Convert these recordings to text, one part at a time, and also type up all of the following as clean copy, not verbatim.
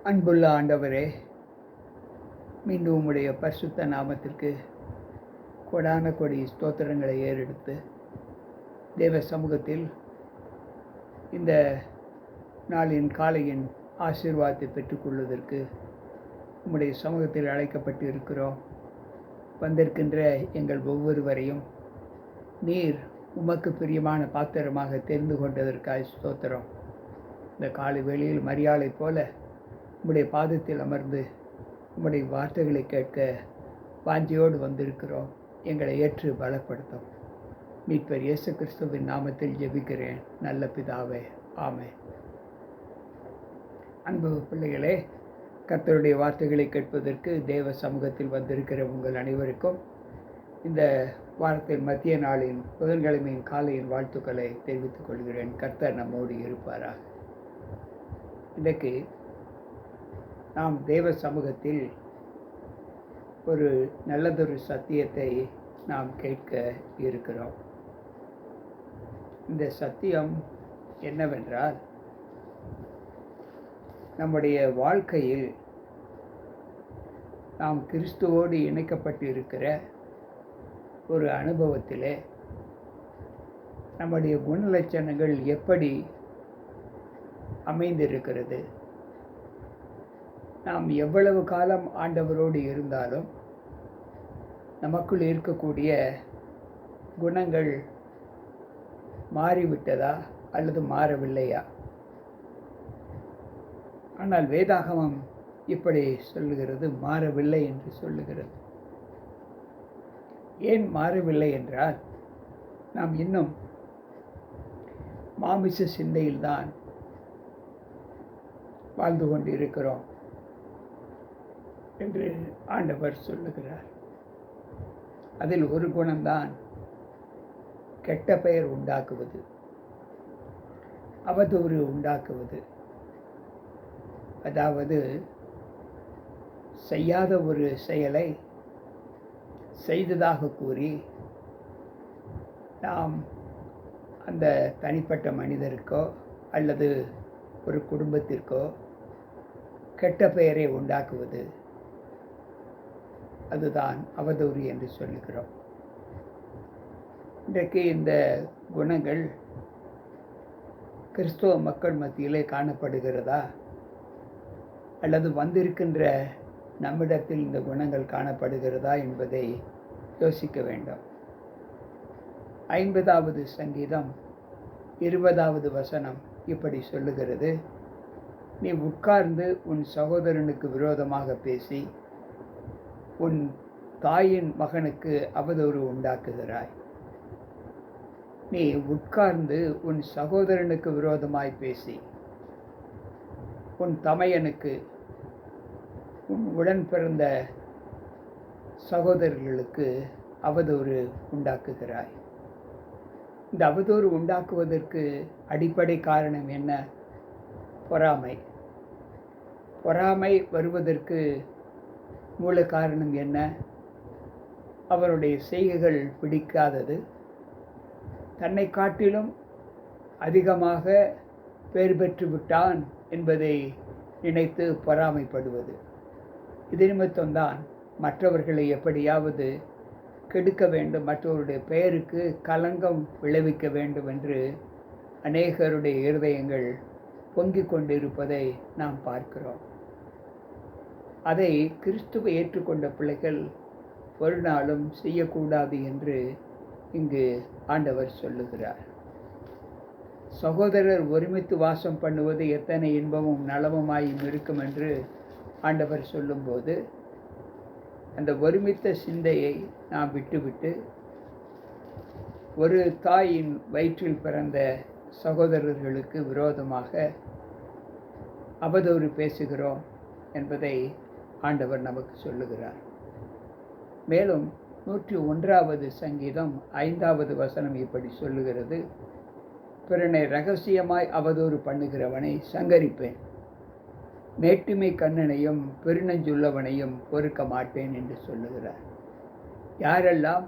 அன்புள்ள ஆண்டவரே, மீண்டும் உம்முடைய பரிசுத்த நாமத்திற்கு கொடான கொடி ஸ்தோத்திரங்களை ஏறெடுத்து தேவ சமூகத்தில் இந்த நாளின் காலையின் ஆசீர்வாதத்தை பெற்றுக்கொள்வதற்கு உம்முடைய சமூகத்தில் அழைக்கப்பட்டு இருக்கிறோம். வந்திருக்கின்ற எங்கள் ஒவ்வொருவரையும் நீர் உமக்கு பிரியமான பாத்திரமாக தெரிந்து கொண்டதற்காக ஸ்தோத்திரம். இந்த காலை வேளையில் மரியாதை போல உம்முடைய பாதத்தில் அமர்ந்து உம்முடைய வார்த்தைகளை கேட்க வாஞ்சியோடு வந்திருக்கிறோம். எங்களை ஏற்று பலப்படுத்தும். மீட்பர் இயேசு கிறிஸ்துவின் நாமத்தில் ஜெபிக்கிறேன் நல்ல பிதாவே, ஆமென். அன்பு பிள்ளைகளே, கர்த்தருடைய வார்த்தைகளை கேட்பதற்கு தேவ சமூகத்தில் வந்திருக்கிற உங்கள் அனைவருக்கும் இந்த வாரத்தின் மத்திய நாளின் புதன்கிழமையின் காலையின் வாழ்த்துக்களை தெரிவித்துக் கொள்கிறேன். கர்த்தர் நம்மோடு இருப்பாராக. இன்றைக்கு நாம் தேவ சமூகத்தில் ஒரு நல்லதொரு சத்தியத்தை நாம் கேட்க இருக்கிறோம். இந்த சத்தியம் என்னவென்றால், நம்முடைய வாழ்க்கையில் நாம் கிறிஸ்துவோடு இணைக்கப்பட்டு இருக்கிற ஒரு அனுபவத்திலே நம்முடைய குணலட்சணங்கள் எப்படி அமைந்திருக்கிறது, நாம் எவ்வளவு காலம் ஆண்டவரோடு இருந்தாலும் நமக்குள் இருக்கக்கூடிய குணங்கள் மாறிவிட்டதா அல்லது மாறவில்லையா? ஆனால் வேதாகமம் இப்படி சொல்லுகிறது, மாறவில்லை என்று சொல்லுகிறது. ஏன் மாறவில்லை என்றால், நாம் இன்னும் மாமிச சிந்தையில்தான் வாழ்ந்து கொண்டு இருக்கிறோம் என்று ஆண்டவர் சொல்லுகிறார். அதில் ஒரு குணம்தான் கெட்ட பெயர் உண்டாக்குவது, அவதூறு உண்டாக்குவது. அதாவது செய்யாத ஒரு செயலை செய்ததாக கூறி நாம் அந்த தனிப்பட்ட மனிதருக்கோ அல்லது ஒரு குடும்பத்திற்கோ கெட்ட பெயரை உண்டாக்குவது, அதுதான் அவதூறு என்று சொல்லுகிறோம். இன்றைக்கு இந்த குணங்கள் கிறிஸ்துவ மக்கள் மத்தியிலே காணப்படுகிறதா அல்லது வந்திருக்கின்ற நம்மிடத்தில் இந்த குணங்கள் காணப்படுகிறதா என்பதை யோசிக்க வேண்டும். 50வது சங்கீதம் 20வது வசனம் இப்படி சொல்லுகிறது, நீ உட்கார்ந்து உன் சகோதரனுக்கு விரோதமாக பேசி உன் தாயின் மகனுக்கு அவதூறு உண்டாக்குகிறாய். நீ உட்கார்ந்து உன் சகோதரனுக்கு விரோதமாய் பேசி உன் தமையனுக்கு, உன் உடன் பிறந்த சகோதரர்களுக்கு அவதூறு உண்டாக்குகிறாய். இந்த அவதூறு உண்டாக்குவதற்கு அடிப்படை காரணம் என்ன? பொறாமை. பொறாமை வருவதற்கு மூல காரணம் என்ன? அவருடைய செய்கைகள் பிடிக்காதது, தன்னை காட்டிலும் அதிகமாக பேர் பெற்று விட்டான் என்பதை நினைத்து பொறாமைப்படுவது. இது நிமித்தம்தான் மற்றவர்களை எப்படியாவது கெடுக்க வேண்டும், மற்றவருடைய பெயருக்கு களங்கம் விளைவிக்க வேண்டும் என்று அநேகருடைய இருதயங்கள் பொங்கிக் கொண்டிருப்பதை நாம் பார்க்கிறோம். அதை கிறிஸ்துவை ஏற்றுக்கொண்ட பிள்ளைகள் ஒரு நாளும் செய்யக்கூடாது என்று இங்கு ஆண்டவர் சொல்லுகிறார். சகோதரர் ஒருமித்து வாசம் பண்ணுவது எத்தனை இன்பமும் நலமுமாயும் இருக்கும் என்று ஆண்டவர் சொல்லும்போது, அந்த ஒருமித்த சிந்தையை நாம் விட்டுவிட்டு ஒரு தாயின் வயிற்றில் பிறந்த சகோதரர்களுக்கு விரோதமாக அவதூறு பேசுகிறோம் என்பதை ஆண்டவர் நமக்கு சொல்லுகிறார். மேலும் 101வது சங்கீதம் 5வது வசனம் இப்படி சொல்லுகிறது, பிறனை இரகசியமாய் அவதூறு பண்ணுகிறவனை சங்கரிப்பேன், மேட்டுமை கண்ணனையும் பெருநஞ்சுள்ளவனையும் பொறுக்க மாட்டேன் என்று சொல்லுகிறார். யாரெல்லாம்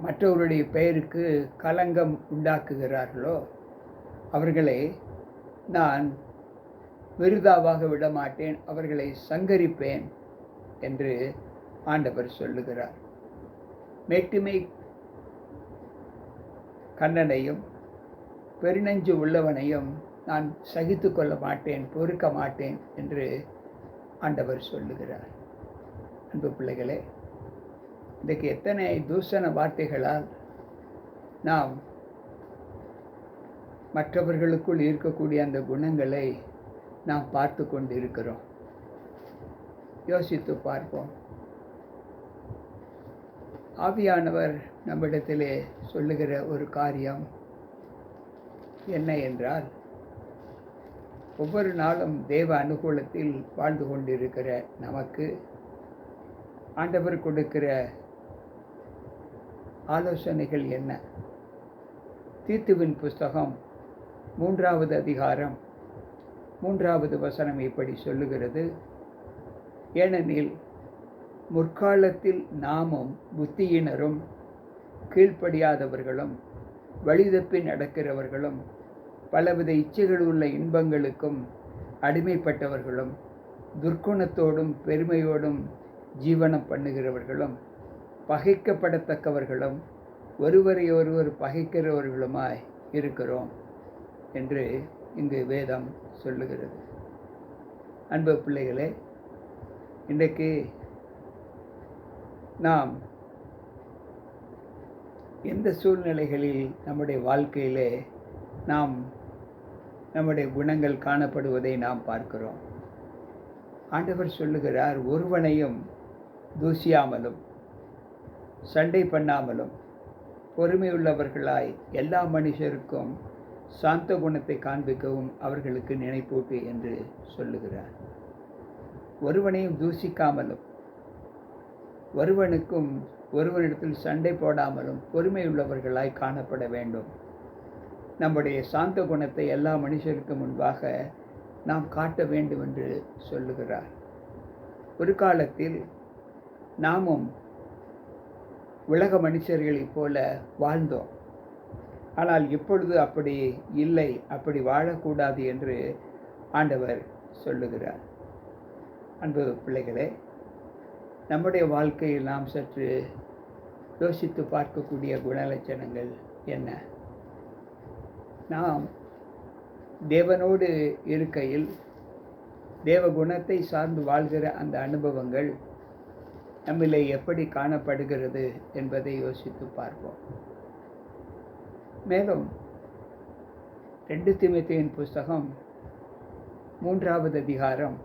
மற்றவருடைய பெயருக்கு களங்கம் உண்டாக்குகிறார்களோ அவர்களை நான் விருதாவாக விடமாட்டேன், அவர்களை சங்கரிப்பேன் என்று ஆண்டவர் சொல்லுகிறார். மேட்டுமை கண்ணனையும் பெருநெஞ்சு உள்ளவனையும் நான் சகித்து கொள்ள மாட்டேன், பொறுக்க மாட்டேன் என்று ஆண்டவர் சொல்லுகிறார். அன்பு பிள்ளைகளே, இன்றைக்கு எத்தனை தூஷண வார்த்தைகளால் நாம் மற்றவர்களுக்குள் இருக்கக்கூடிய அந்த குணங்களை நாம் பார்த்து கொண்டு இருக்கிறோம். யோசித்து பார்ப்போம். ஆவியானவர் நம்மிடத்திலே சொல்லுகிற ஒரு காரியம் என்ன என்றால், ஒவ்வொரு நாளும் தேவ அனுகூலத்தில் வாழ்ந்து கொண்டிருக்கிற நமக்கு ஆண்டவர் கொடுக்கிற ஆலோசனைகள் என்ன? தீத்துவின் புஸ்தகம் 3வது அதிகாரம் 3வது வசனம் இப்படி சொல்லுகிறது: ஏனெனில் முற்காலத்தில் நாமும் புத்தியினரும் கீழ்ப்படியாதவர்களும் வழிதப்பி நடக்கிறவர்களும் பலவித இச்சைகள் உள்ள இன்பங்களுக்கும் அடிமைப்பட்டவர்களும் துர்க்குணத்தோடும் பெருமையோடும் ஜீவனம் பண்ணுகிறவர்களும் பகைக்கப்படத்தக்கவர்களும் ஒருவரை ஒருவர் பகைக்கிறவர்களுமாய் இருக்கிறோம் என்று இங்கு வேதம் சொல்லுகிறது. அன்பு பிள்ளைகளே, இன்றைக்கு நாம் எந்த சூழ்நிலைகளில் நம்முடைய வாழ்க்கையிலே நாம் நம்முடைய குணங்கள் காணப்படுவதை நாம் பார்க்கிறோம். ஆண்டவர் சொல்லுகிறார், ஒருவனையும் தூசியாமலும் சண்டை பண்ணாமலும் பொறுமையுள்ளவர்களாய் எல்லா மனுஷருக்கும் சாந்த குணத்தை காண்பிக்கவும் அவர்களுக்கு நினைப்பூட்டு என்று சொல்லுகிறார். ஒருவனையும் தூசிக்காமலும் ஒருவனிடத்தில் சண்டை போடாமலும் பொறுமையுள்ளவர்களாய் காணப்பட வேண்டும். நம்முடைய சாந்த குணத்தை எல்லா மனுஷருக்கு முன்பாக நாம் காட்ட வேண்டும் என்று சொல்லுகிறார். ஒரு காலத்தில் நாமும் உலக மனுஷர்களைப் போல வாழ்ந்தோம். ஆனால் இப்பொழுது அப்படி இல்லை, அப்படி வாழக்கூடாது என்று ஆண்டவர் சொல்லுகிறார். அன்பு பிள்ளைகளே, நம்முடைய வாழ்க்கையில் நாம் சற்று யோசித்து பார்க்கக்கூடிய குணலட்சணங்கள் என்ன? நாம் தேவனோடு இருக்கையில் தேவ குணத்தை சார்ந்து வாழ்கிற அந்த அனுபவங்கள் நம்மிலே எப்படி காணப்படுகிறது என்பதை யோசித்து பார்ப்போம். மேலும் 2 தீமோத்தேயுவின் புஸ்தகம் 3வது அதிகாரம்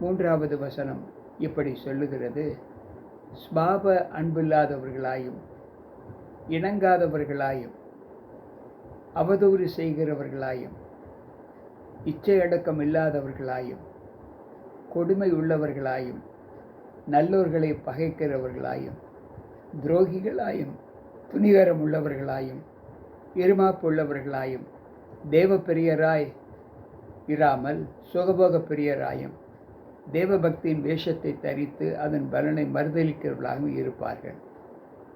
3வது வசனம் இப்படி சொல்லுகிறது: ஸ்பாப அன்பில்லாதவர்களாயும் இணங்காதவர்களாயும் அவதூறு செய்கிறவர்களாயும் இச்சையடக்கம் இல்லாதவர்களாயும் கொடுமை உள்ளவர்களாயும் நல்லோர்களை பகைக்கிறவர்களாயும் துரோகிகளாயும் துணிகரம் உள்ளவர்களாயும் இருமாப்புள்ளவர்களாயும் தேவ பிரியராய் இராமல் சுகபோக பிரியராயும் தேவபக்தியின் வேஷத்தை தரித்து அதன் பலனை மறுதளிக்கிறவர்களாகவும் இருப்பார்கள்.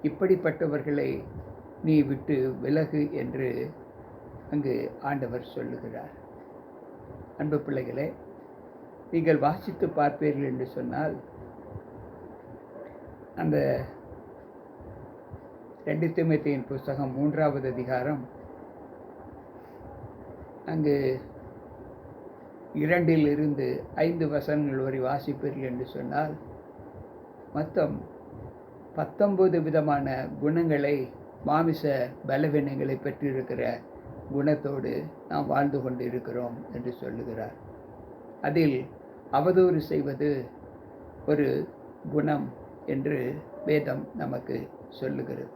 இப்படிப்பட்டவர்களை நீ விட்டு விலகு என்று அங்கு ஆண்டவர் சொல்லுகிறார். அன்பு பிள்ளைகளே, நீங்கள் வாசித்து பார்ப்பீர்கள் என்று சொன்னால், அந்த 2 தீமோத்தேயுவின் புஸ்தகம் 3வது அதிகாரம் அங்கு 2 5 வசனங்கள் வரை வாசிப்பீர்கள் என்று சொன்னால், மொத்தம் 19 விதமான குணங்களை, மாமிச பலவீனங்களை பெற்றிருக்கிற குணத்தோடு நாம் வாழ்ந்து கொண்டு இருக்கிறோம் என்று சொல்லுகிறார். அதில் அவதூறு செய்வது ஒரு குணம் என்று வேதம் நமக்கு சொல்லுகிறது.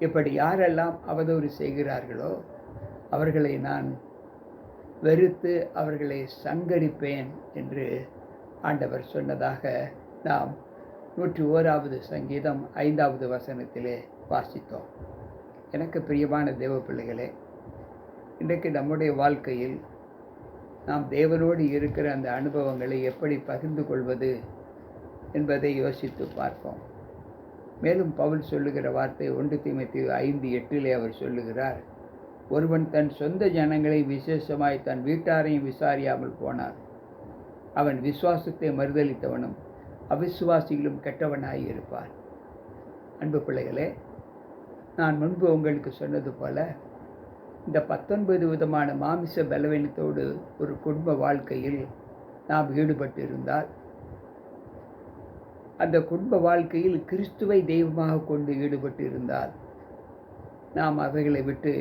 இப்படி யாரெல்லாம் அவதூறு செய்கிறார்களோ அவர்களை நான் வெறுத்து அவர்களை சங்கரிப்பேன் என்று ஆண்டவர் சொன்னதாக நாம் 101வது சங்கீதம் 5வது வசனத்திலே வாசித்தோம். எனக்கு பிரியமான தேவ பிள்ளைகளே, இன்றைக்கு நம்முடைய வாழ்க்கையில் நாம் தேவனோடு இருக்கிற அந்த அனுபவங்களை எப்படி பகிர்ந்து கொள்வது என்பதை யோசித்து பார்ப்போம். மேலும் பவுல் சொல்லுகிற வார்த்தை 1 தீமோத்தேயு 5:8 அவர் சொல்லுகிறார்: ஒருவன் தன் சொந்த ஜனங்களை விசேஷமாய் தன் வீட்டாரையும் விசாரியாமல் போனான். அவன் விசுவாசத்தை மறுதலித்தவனும் அவிசுவாசிகளும் கெட்டவனாய் இருப்பான். அன்பு பிள்ளைகளே, நான் முன்பு உங்களுக்கு சொன்னது போல இந்த 19 விதமான மாமிச பலவீனத்தோடு ஒரு குடும்ப வாழ்க்கையில் நாம் ஈடுபட்டு இருந்தால், அந்த குடும்ப வாழ்க்கையில் கிறிஸ்துவை தெய்வமாக கொண்டு ஈடுபட்டு இருந்தால், நாம் அவைகளை விட்டு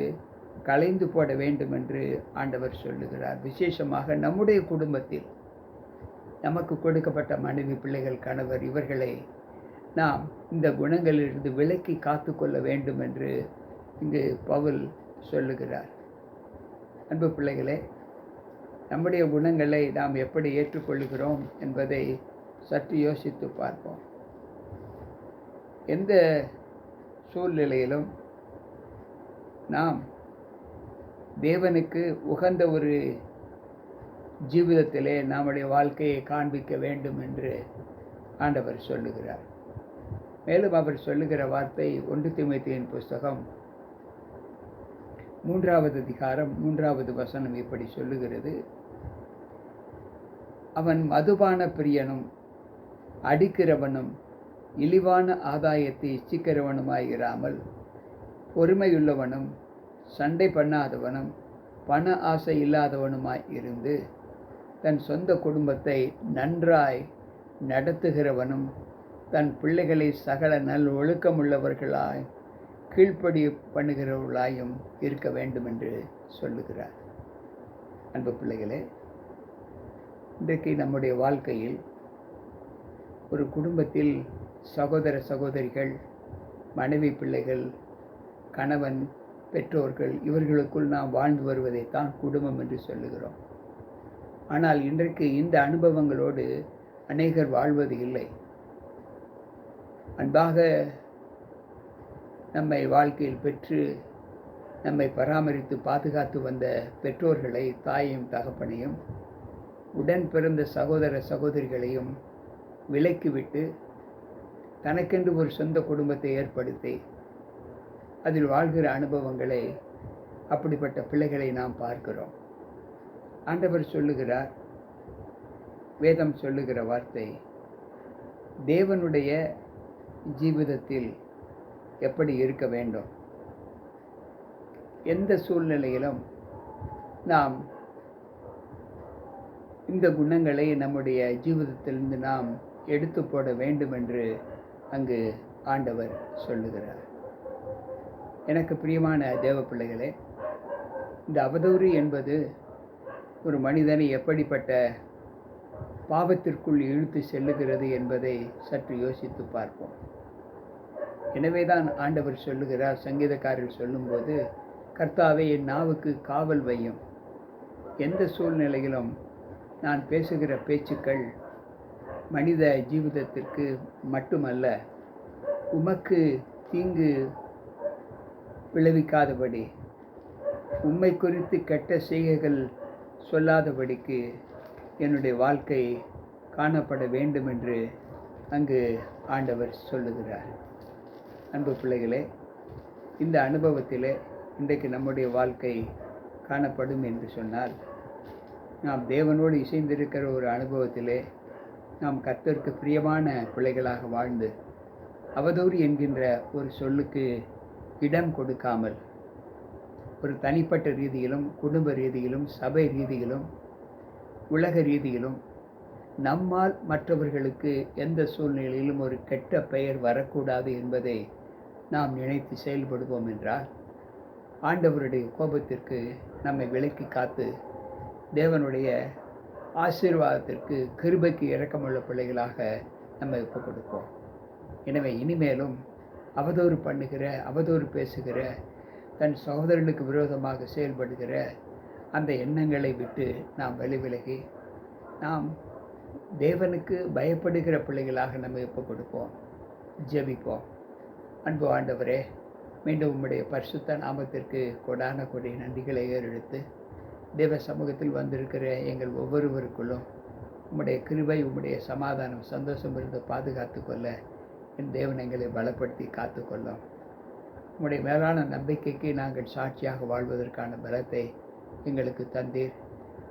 களைந்து போட வேண்டும் என்று ஆண்டவர் சொல்லுகிறார். விசேஷமாக நம்முடைய குடும்பத்தில் நமக்கு கொடுக்கப்பட்ட மனைவி, பிள்ளைகள், கணவர் இவர்களை நாம் இந்த குணங்களிலிருந்து விலக்கி காத்து கொள்ள வேண்டும் என்று இங்கு பவுல் சொல்லுகிறார். அன்பு பிள்ளைகளே, நம்முடைய குணங்களை நாம் எப்படி ஏற்றுக்கொள்கிறோம் என்பதை சற்று யோசித்து பார்ப்போம். எந்த சூழ்நிலையிலும் நாம் தேவனுக்கு உகந்த ஒரு ஜீவிதத்திலே நம்முடைய வாழ்க்கையை காண்பிக்க வேண்டும் என்று ஆண்டவர் சொல்லுகிறார். மேலும் அவர் சொல்லுகிற வார்த்தை 1 தீமோத்தேயுவின் புஸ்தகம் 3வது அதிகாரம் 3வது வசனம் இப்படி சொல்லுகிறது: அவன் மதுபான பிரியனும் அடிக்கிறவனும் இழிவான ஆதாயத்தை இச்சிக்கிறவனுமாயிராமல் பொறுமையுள்ளவனும் சண்டை பண்ணாதவனும் பண ஆசை இல்லாதவனுமாய் இருந்து தன் சொந்த குடும்பத்தை நன்றாய் நடத்துகிறவனும் தன் பிள்ளைகளை சகல நல் ஒழுக்கமுள்ளவர்களாய் கீழ்ப்படி பண்ணுகிறவர்களாயும் இருக்க வேண்டும் என்று சொல்லுகிறார். அன்பு பிள்ளைகளே, இன்றைக்கு நம்முடைய வாழ்க்கையில் ஒரு குடும்பத்தில் சகோதர சகோதரிகள், மனைவி, பிள்ளைகள், கணவன், பெற்றோர்கள் இவர்களுக்குள் நாம் வாழ்ந்து வருவதைத்தான் குடும்பம் என்று சொல்லுகிறோம். ஆனால் இன்றைக்கு இந்த அனுபவங்களோடு அநேகர் வாழ்வது இல்லை. அன்பாக நம்மை வாழ்க்கையில் பெற்று நம்மை பராமரித்து பாதுகாத்து வந்த பெற்றோர்களை, தாயையும் தகப்பனையும், உடன் பிறந்த சகோதர சகோதரிகளையும் விலக்கிவிட்டு தனக்கென்று ஒரு சொந்த குடும்பத்தை ஏற்படுத்தி அதில் வாழ்கிற அனுபவங்களை, அப்படிப்பட்ட பிள்ளைகளை நாம் பார்க்கிறோம். ஆண்டவர் சொல்லுகிறார், வேதம் சொல்லுகிற வார்த்தை, தேவனுடைய ஜீவிதத்தில் எப்படி இருக்க வேண்டும், எந்த சூழ்நிலையிலும் நாம் இந்த குணங்களை நம்முடைய ஜீவிதத்திலிருந்து நாம் எடுத்து போட வேண்டும் என்று அங்கு ஆண்டவர் சொல்லுகிறார். எனக்கு பிரியமான தேவ பிள்ளைகளே, இந்த அவதூறு என்பது ஒரு மனிதனை எப்படிப்பட்ட பாவத்திற்குள் இழுத்து செல்லுகிறது என்பதை சற்று யோசித்து பார்ப்போம். எனவேதான் ஆண்டவர் சொல்லுகிறார், சங்கீதக்காரர் சொல்லும்போது, கர்த்தாவே என் நாவுக்கு காவல் வையும். எந்த சூழ்நிலையிலும் நான் பேசுகிற பேச்சுக்கள் மனித ஜீவிதத்திற்கு மட்டுமல்ல, உமக்கு தீங்கு விளைவிக்காதபடி, உம்மை குறித்து கெட்ட செய்கைகள் சொல்லாதபடிக்கு என்னுடைய வாழ்க்கை காணப்பட வேண்டும் என்று அங்கு ஆண்டவர் சொல்லுகிறார். அன்பு பிள்ளைகளே, இந்த அனுபவத்திலே இன்றைக்கு நம்முடைய வாழ்க்கை காணப்படும் என்று சொன்னால், நாம் தேவனோடு இசைந்திருக்கிற ஒரு அனுபவத்திலே நாம் கர்த்தருக்கு பிரியமான பிள்ளைகளாக வாழ்ந்து அவதூறு என்கின்ற ஒரு சொல்லுக்கு இடம் கொடுக்காமல், ஒரு தனிப்பட்ட ரீதியிலும், குடும்ப ரீதியிலும், சபை ரீதியிலும், உலக ரீதியிலும் நம்மால் மற்றவர்களுக்கு எந்த சூழ்நிலையிலும் ஒரு கெட்ட பெயர் வரக்கூடாது என்பதை நாம் நினைத்து செயல்படுவோம் என்றால், ஆண்டவருடைய கோபத்திற்கு நம்மை விலக்கி காத்து தேவனுடைய ஆசீர்வாதத்திற்கு, கிருபைக்கு இரக்கமுள்ள பிள்ளைகளாக நம்ம ஒப்புக் கொடுப்போம். எனவே இனிமேலும் அவதூறு பண்ணுகிற, அவதூறு பேசுகிற, தன் சகோதரனுக்கு விரோதமாக செயல்படுகிற அந்த எண்ணங்களை விட்டு நாம் விலகி நாம் தேவனுக்கு பயப்படுகிற பிள்ளைகளாக நம்ம ஒப்புக் கொடுப்போம். ஜெபிப்போம். அன்பு ஆண்டவரே, மீண்டும் உம்முடைய பரிசுத்த நாமத்திற்கு கொடான கொடி நன்றிகளை ஏறெடுத்து தேவ சமூகத்தில் வந்திருக்கிற எங்கள் ஒவ்வொருவருக்குள்ளும் உம்முடைய கிருபை, உம்முடைய சமாதானம், சந்தோஷம் இருந்து பாதுகாத்து கொள்ள என் தேவன் எங்களை பலப்படுத்தி காத்துக்கொள்ளும். உம்முடைய மேலான நம்பிக்கைக்கு நாங்கள் சாட்சியாக வாழ்வதற்கான பலத்தை எங்களுக்கு தந்தீர்.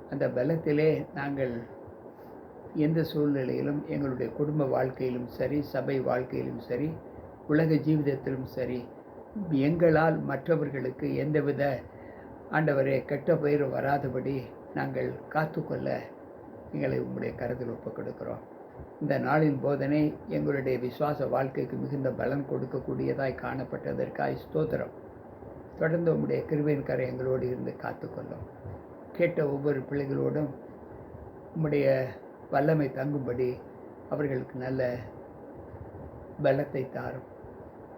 அந்த பலத்திலே நாங்கள் எந்த சூழ்நிலையிலும் எங்களுடைய குடும்ப வாழ்க்கையிலும் சரி, சபை வாழ்க்கையிலும் சரி, உலக ஜீவிதத்திலும் சரி, எங்களால் மற்றவர்களுக்கு எந்தவித ஆண்டவரே கெட்ட பெயர் வராதபடி நாங்கள் காத்துக்கொள்ள எங்களை உம்முடைய கருத்தில் ஒப்புக் கொடுக்கிறோம். இந்த நாளின் போதனை எங்களுடைய விசுவாச வாழ்க்கைக்கு மிகுந்த பலன் கொடுக்கக்கூடியதாய் காணப்பட்டதற்காய் ஸ்தோத்திரம். தொடர்ந்து உம்முடைய கிருபையின் கரை எங்களோடு இருந்து காத்துக்கொள்ளும். கேட்ட ஒவ்வொரு பிள்ளைகளோடும் உம்முடைய வல்லமை தங்கும்படி அவர்களுக்கு நல்ல பலத்தை தாரும்.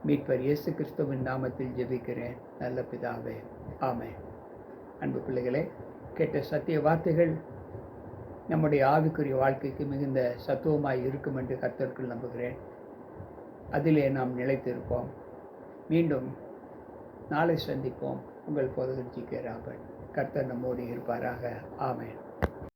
மீட்பர் இயேசு கிறிஸ்துவின் நாமத்தில் ஜெபிக்கிறேன் நல்ல பிதாவே, ஆமென். அன்பு பிள்ளைகளே, கேட்ட சத்திய வார்த்தைகள் நம்முடைய ஆவிக்குரிய வாழ்க்கைக்கு மிகுந்த சத்துவமாய் இருக்கும் என்று கர்த்தருக்குள் நம்புகிறேன். அதிலே நாம் நிலைத்திருப்போம். மீண்டும் நாளை சந்திப்போம். உங்கள் போதகர் ஜி.கே. ராபர்ட். கர்த்தர் நம்மோடு இருப்பாராக. ஆமென்.